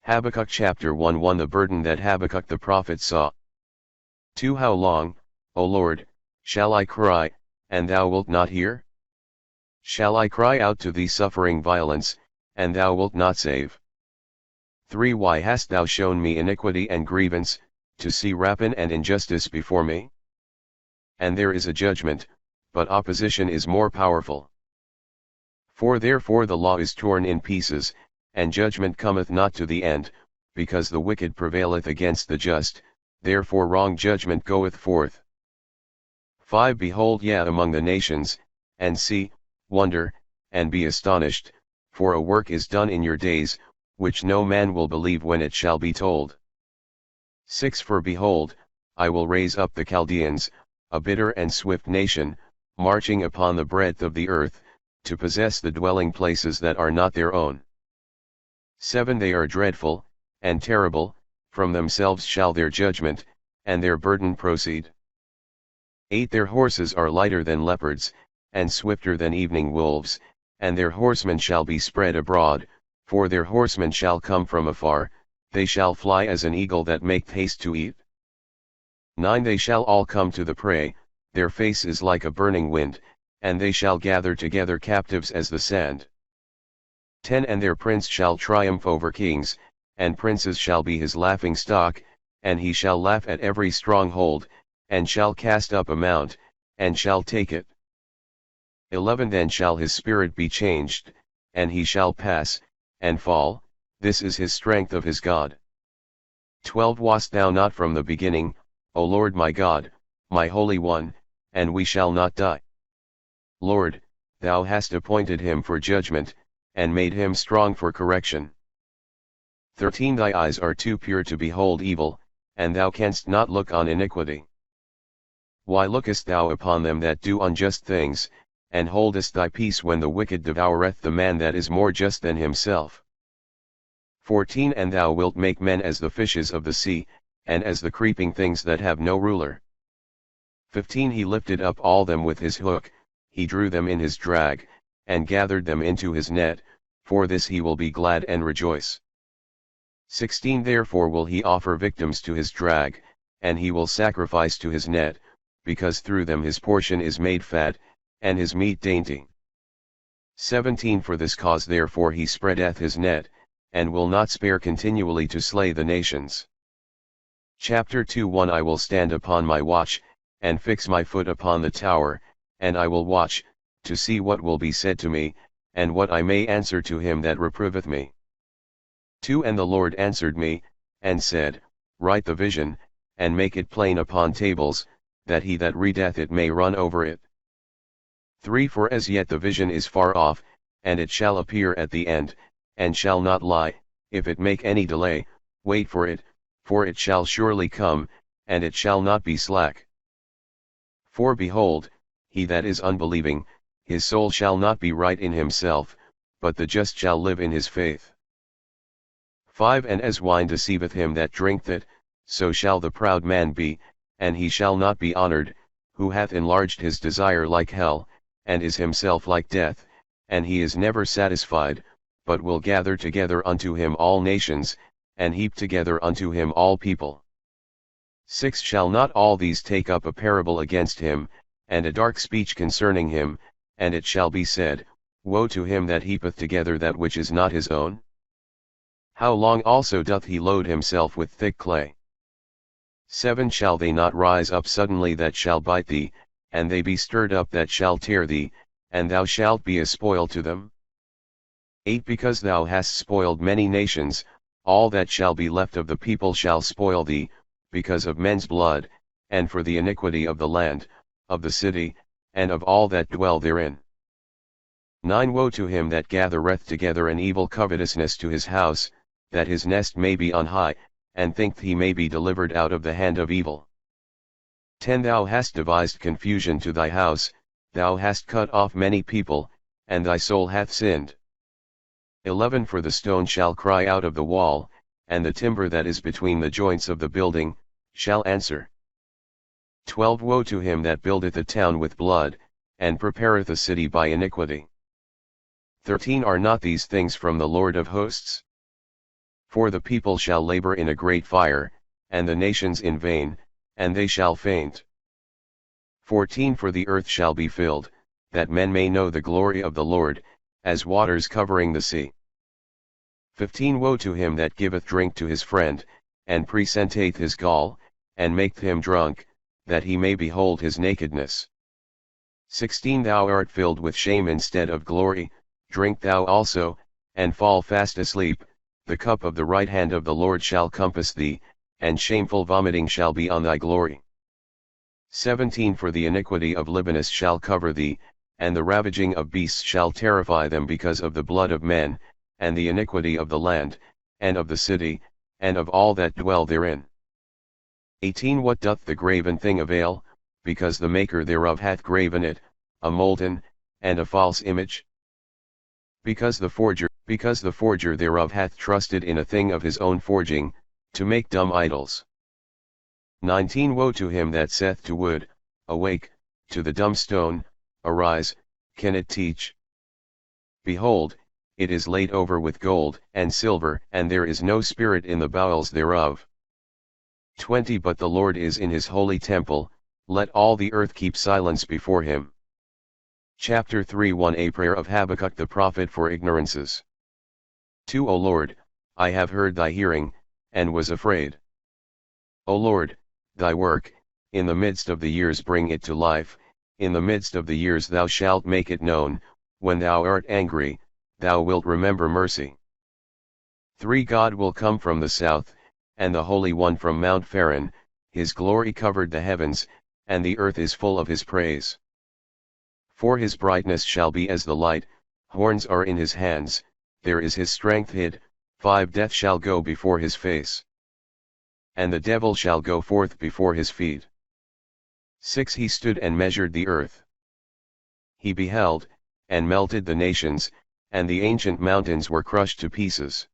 Habakkuk chapter 1:1 The burden that Habakkuk the prophet saw. 2 How long, O Lord, shall I cry, and thou wilt not hear? Shall I cry out to thee suffering violence, and thou wilt not save? 3 Why hast thou shown me iniquity and grievance, to see rapine and injustice before me? And there is a judgment, but opposition is more powerful. 4 Therefore the law is torn in pieces, and judgment cometh not to the end, because the wicked prevaileth against the just, therefore wrong judgment goeth forth. 5 Behold among the nations, and see, wonder, and be astonished, for a work is done in your days, which no man will believe when it shall be told. 6 For behold, I will raise up the Chaldeans, a bitter and swift nation, marching upon the breadth of the earth, to possess the dwelling places that are not their own. 7 They are dreadful, and terrible, from themselves shall their judgment, and their burden proceed. 8 Their horses are lighter than leopards, and swifter than evening wolves, and their horsemen shall be spread abroad, for their horsemen shall come from afar, they shall fly as an eagle that maketh haste to eat. 9 They shall all come to the prey, their face is like a burning wind, and they shall gather together captives as the sand. 10 And their prince shall triumph over kings, and princes shall be his laughing stock, and he shall laugh at every stronghold, and shall cast up a mount, and shall take it. 11 Then shall his spirit be changed, and he shall pass, and fall, this is his strength of his God. 12 Wast thou not from the beginning, O Lord my God, my Holy One, and we shall not die? Lord, thou hast appointed him for judgment, and made him strong for correction. 13 Thy eyes are too pure to behold evil, and thou canst not look on iniquity. Why lookest thou upon them that do unjust things, and holdest thy peace when the wicked devoureth the man that is more just than himself? 14 And thou wilt make men as the fishes of the sea, and as the creeping things that have no ruler. 15 He lifted up all them with his hook, he drew them in his drag, and gathered them into his net, for this he will be glad and rejoice. 16 Therefore will he offer victims to his drag, and he will sacrifice to his net, because through them his portion is made fat, and his meat dainty. 17 For this cause therefore he spreadeth his net, and will not spare continually to slay the nations. Chapter 2:1 I will stand upon my watch, and fix my foot upon the tower, and I will watch, to see what will be said to me, and what I may answer to him that reproveth me. 2 And the Lord answered me, and said, Write the vision, and make it plain upon tables, that he that readeth it may run over it. 3 For as yet the vision is far off, and it shall appear at the end, and shall not lie, if it make any delay, wait for it shall surely come, and it shall not be slack. 4 Behold, he that is unbelieving, his soul shall not be right in himself, but the just shall live in his faith. 5 And as wine deceiveth him that drinketh it, so shall the proud man be, and he shall not be honored, who hath enlarged his desire like hell, and is himself like death, and he is never satisfied, but will gather together unto him all nations, and heap together unto him all people. 6 Shall not all these take up a parable against him, and a dark speech concerning him, and it shall be said, Woe to him that heapeth together that which is not his own? How long also doth he load himself with thick clay? 7 Shall they not rise up suddenly that shall bite thee, and they be stirred up that shall tear thee, and thou shalt be a spoil to them? 8 Because thou hast spoiled many nations, all that shall be left of the people shall spoil thee, because of men's blood, and for the iniquity of the land, of the city, and of all that dwell therein. 9 Woe to him that gathereth together an evil covetousness to his house, that his nest may be on high, and thinketh he may be delivered out of the hand of evil. 10 Thou hast devised confusion to thy house, thou hast cut off many people, and thy soul hath sinned. 11 For the stone shall cry out of the wall, and the timber that is between the joints of the building, shall answer. 12 Woe to him that buildeth a town with blood, and prepareth a city by iniquity. 13 Are not these things from the Lord of hosts? For the people shall labor in a great fire, and the nations in vain, and they shall faint. 14 For the earth shall be filled, that men may know the glory of the Lord, as waters covering the sea. 15 Woe to him that giveth drink to his friend, and presenteth his gall, and maketh him drunk, that he may behold his nakedness. 16 Thou art filled with shame instead of glory, drink thou also, and fall fast asleep, the cup of the right hand of the Lord shall compass thee, and shameful vomiting shall be on thy glory. 17 For the iniquity of Libanus shall cover thee, and the ravaging of beasts shall terrify them because of the blood of men, and the iniquity of the land, and of the city, and of all that dwell therein. 18 What doth the graven thing avail, because the maker thereof hath graven it, a molten, and a false image? Because the forger thereof hath trusted in a thing of his own forging, to make dumb idols. 19 Woe to him that saith to wood, Awake, to the dumb stone, Arise, can it teach? Behold, it is laid over with gold and silver, and there is no spirit in the bowels thereof. 20 But the Lord is in his holy temple, let all the earth keep silence before him. Chapter 3:1 A prayer of Habakkuk the prophet for ignorances. 2 O Lord, I have heard thy hearing, and was afraid. O Lord, thy work, in the midst of the years bring it to life, in the midst of the years thou shalt make it known, when thou art angry, thou wilt remember mercy. 3 God will come from the south, and the Holy One from Mount Paran, his glory covered the heavens, and the earth is full of his praise. 4 His brightness shall be as the light, horns are in his hands, there is his strength hid. 5 Death shall go before his face, and the devil shall go forth before his feet. 6 He stood and measured the earth. He beheld, and melted the nations, and the ancient mountains were crushed to pieces.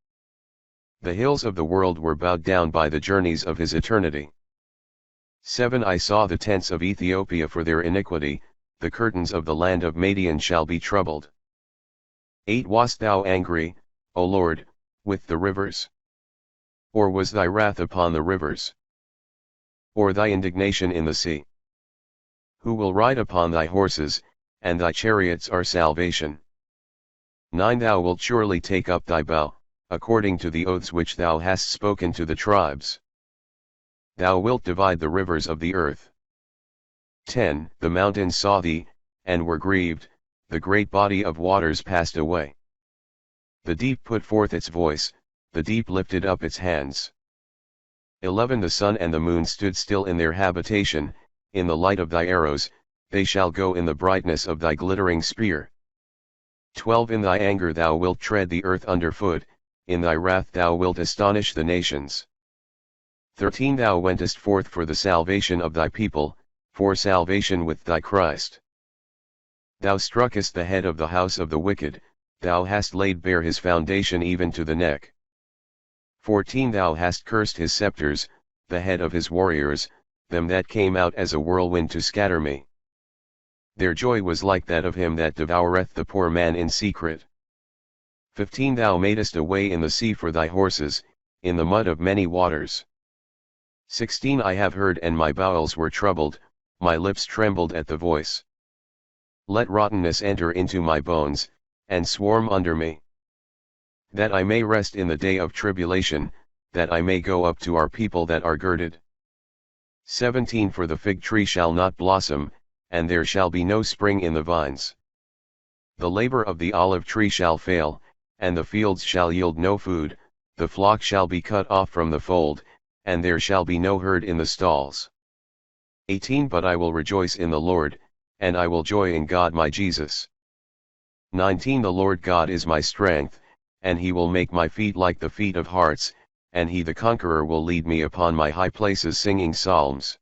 The hills of the world were bowed down by the journeys of his eternity. 7 I saw the tents of Ethiopia for their iniquity, the curtains of the land of Madian shall be troubled. 8 Wast thou angry, O Lord, with the rivers? Or was thy wrath upon the rivers? Or thy indignation in the sea? Who will ride upon thy horses, and thy chariots are salvation? 9 Thou wilt surely take up thy bow, according to the oaths which thou hast spoken to the tribes. Thou wilt divide the rivers of the earth. 10 The mountains saw thee, and were grieved, the great body of waters passed away. The deep put forth its voice, the deep lifted up its hands. 11 The sun and the moon stood still in their habitation, in the light of thy arrows, they shall go in the brightness of thy glittering spear. 12 In thy anger thou wilt tread the earth under foot, in thy wrath thou wilt astonish the nations. 13 Thou wentest forth for the salvation of thy people, for salvation with thy Christ. Thou struckest the head of the house of the wicked, thou hast laid bare his foundation even to the neck. 14 Thou hast cursed his scepters, the head of his warriors, them that came out as a whirlwind to scatter me. Their joy was like that of him that devoureth the poor man in secret. 15 Thou madest a way in the sea for thy horses, in the mud of many waters. 16 I have heard and my bowels were troubled, my lips trembled at the voice. Let rottenness enter into my bones, and swarm under me. That I may rest in the day of tribulation, that I may go up to our people that are girded. 17 For the fig tree shall not blossom, and there shall be no spring in the vines. The labor of the olive tree shall fail, and the fields shall yield no food, the flock shall be cut off from the fold, and there shall be no herd in the stalls. 18 But I will rejoice in the Lord, and I will joy in God my Jesus. 19 The Lord God is my strength, and he will make my feet like the feet of harts, and he the conqueror will lead me upon my high places singing psalms.